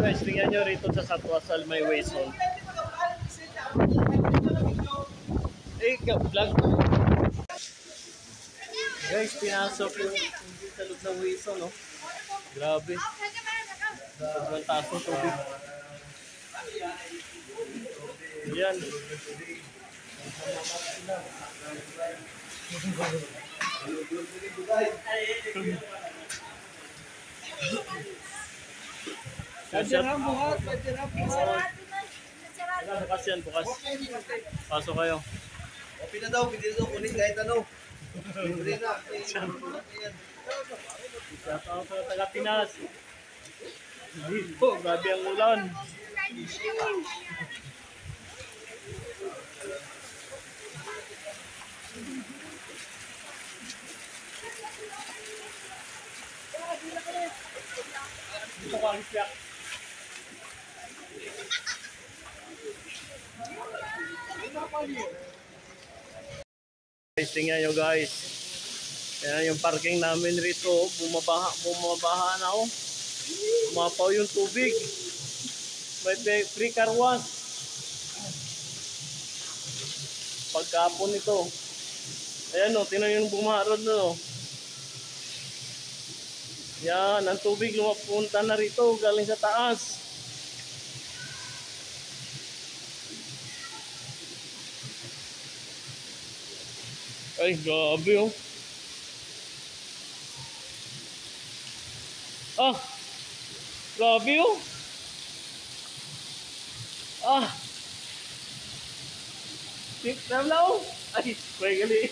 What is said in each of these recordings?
Guys, tingnan nyo rito sa Satwasal may Wayson. Vlog. Guys, pinasok yung sa loob ng Wayson, no? Grabe. Sobrang taas ng tubig. Yan. Kajarang buhat, kajarang buhat. Bukas yan, bukas. Pasok kayo. Open na daw, pwede daw kunin kahit ano. Libre na. Shout out sa taga Pinas. Dito, grabe ang ulan. Dito ko ang siyak. Guys, tingnan nyo guys. Yan yung parking namin rito. Bumabaha na oh. Umapaw yung tubig. May free car wash. Pagkapon ito. Ayan o, tinan yung bumarod na o. Yan, ang tubig lumapunta na rito galing sa taas. Ay, grabe oh. Ah, grabe oh. Ah. Tignan na oh. Ay, may gali.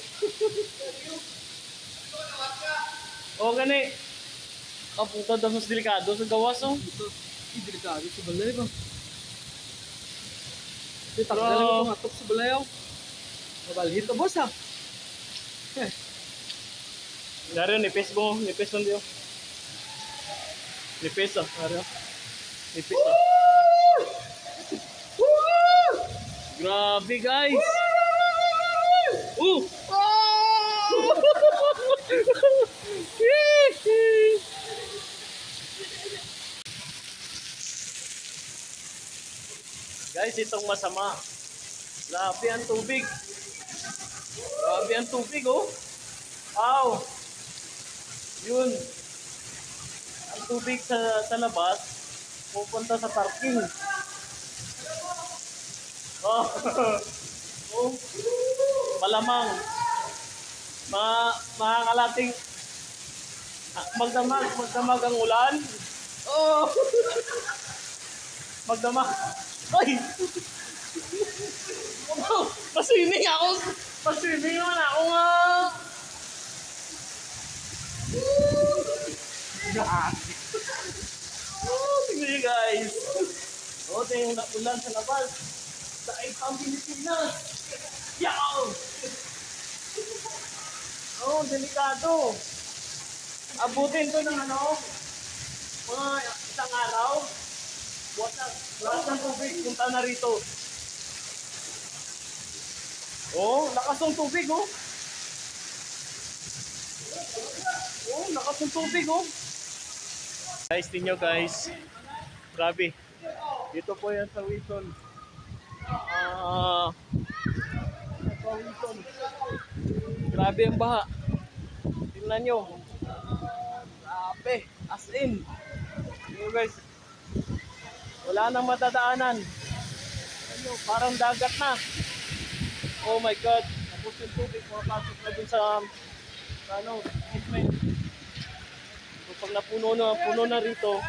O gani. Kapunta daw mas delikado sa gawas oh. Delikado sa balay ba? Ito takdalan ko matok sa balay oh. Mabalhin ka boss ha. Dario, nipis mo. Nipis mo diyo. Nipis oh. Dario. Nipis oh. Grabe guys. Guys, itong masama. Grabe ang tubig. Grabe ang tubig oh. Wow. Yun. Ang tubig sa labas pupunta sa parking. Oh. Oh. Malamang makakalating magdamag ang ulan. Oh. Magdamag. Ay. Oh, pasining ako. Pasining naman ako nga. Oh, tingnan nyo guys. Oh, tingnan yung ulan sa labas. Sa Ipang Pilipinas. Yaw! Oh, delikado. Abutin to ng ano, mga isang araw. Lahat ng tubig, punta na rito. Oh, lakas ng tubig oh. Oh, lakas ng tubig oh. Guys, tingnan nyo guys. Grabe. Dito po yan sa Wayson. Grabe ang baha. Tingnan nyo. Grabe. As in. Tingnan guys. Wala nang matadaanan. Ano, parang dagat na. Oh my God. Tapos yung tubig. Makapasok na dun sa ano, basement. So, pag puno na rito,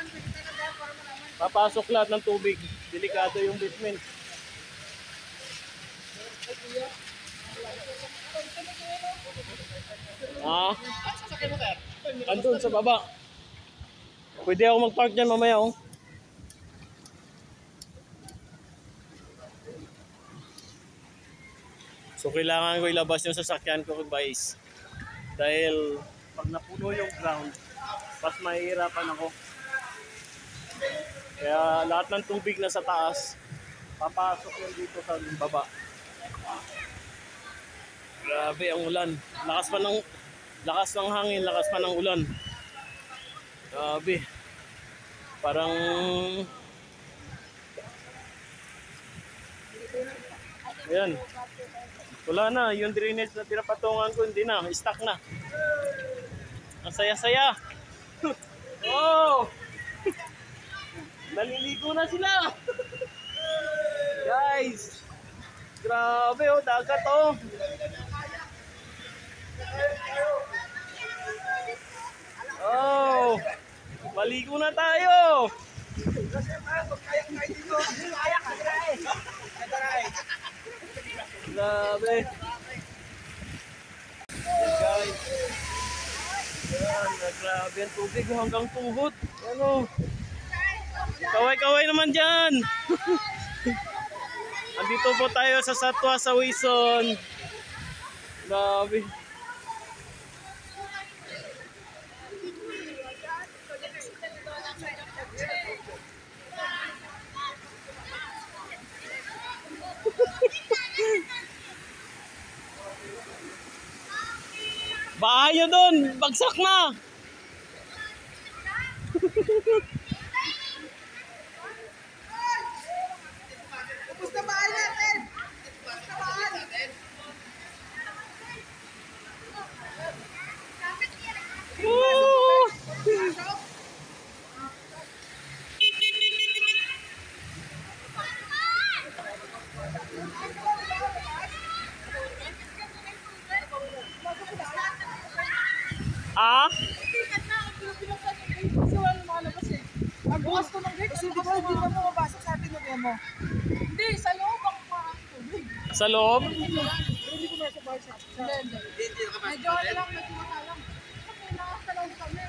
papasok lahat ng tubig. Delikado yung basement. Ah, andun sa baba. Pwede ako mag-park dyan mamaya oh. So kailangan ko ilabas yung sasakyan ko guys. Dahil pag napuno yung ground, mas mahihirapan ako. Kaya lahat ng tubig na sa taas, papasok yun dito sa baba. Grabe ang ulan. Lakas ng hangin, lakas pa ng ulan. Grabe. Parang Ayan. Wala na. Yung drainage na pinapatungan ko, hindi na. Stuck na. Ang saya-saya. Oh! Naliligo na sila. Guys. Grabe oh. Dagat oh. Oh! Maligo na tayo. Grabe. Guys. Yan, grabe ang tubig hanggang tuhod. Ano? Kaway-kaway naman dyan. Andito po tayo sa Satwa sa Wison. Grabe. Bahay nyo doon, bagsak na. Gusto bahay natin! Gusto bahay natin! Woo! Ah? Bukas ko ng gate. Kasi di ba hindi ka mababasa sa atin ng mo? Hindi, sa loob ang tubig. Sa loob? Hindi ko nasa bahay sa atin. Hindi. Medyo lang, medyo makalang. Kasi nakasalaw kami.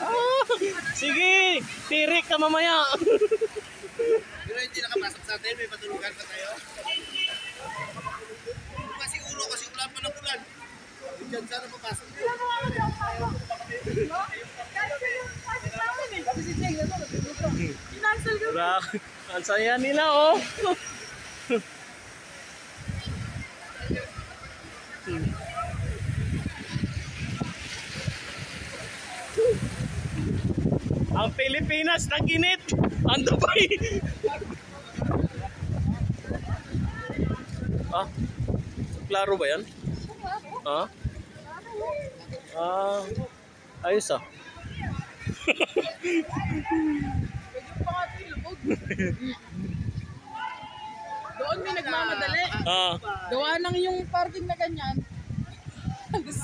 Ah, sige, tirik ka mamaya. Pero hindi nakapasok sa atin, may patulugan pa tayo. Kasi ulo, kasi ulan pa ng ulan. Diyan sana papasok yun. Kasi si Jeng, ito, kinansel ko. Grabe, ang saya nila oh. Ang Pilipinas naginit. Ang Dubai. Ah, klaro ba yan? Ah? Ah, ayos ah. Medyo pangato yung lubog. Doon may nagmamadali. Ah, Gawa nang yung parking na ganyan.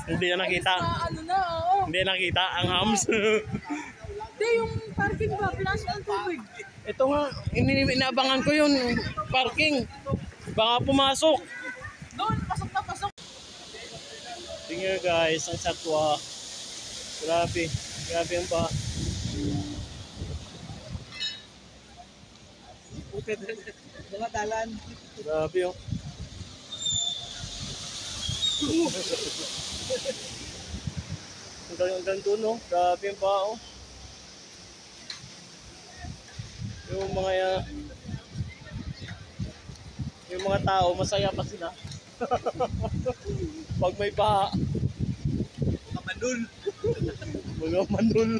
hindi na nakita. Ano na, oo. Hindi nakita ang hams. Hindi, yung parking ba, flash ng tubig. Ito nga, inaabangan ko yun, parking. Baka pumasok. Doon, pasok na pasok. Tingnan guys, ang Satwa. Grabe, grabe ang ba. Mga dalan. Grabe oh. Hanggang doon oh, grabe ang ba oh. Yung mga tao, masaya pa sila. Pag may baha. Kamanul. Mga manul.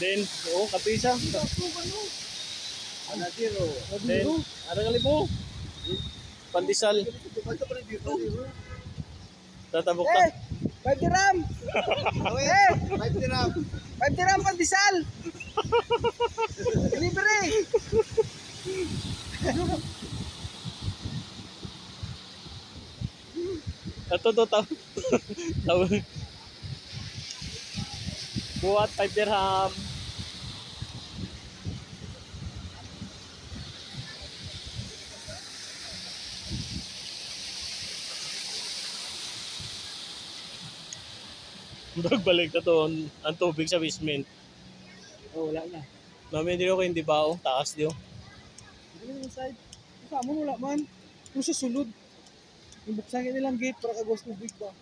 Then, oo, kapisa. Anadiro. Then, arangali mo. Pandesal. Tatabok ta. 5 dirham! Eh! 5 dirham. 5 dirham pandesal! Libre! Ito to tawag. Buhat 5 dirham. Balik na to ang tubig sa basement. Oh, wala na. Mami di ko hindi ba oh, taas di oh. Ano yung side? Kasama wala man. Kung sa sulod. Yung buksan nilang gate para kagos tubig ba?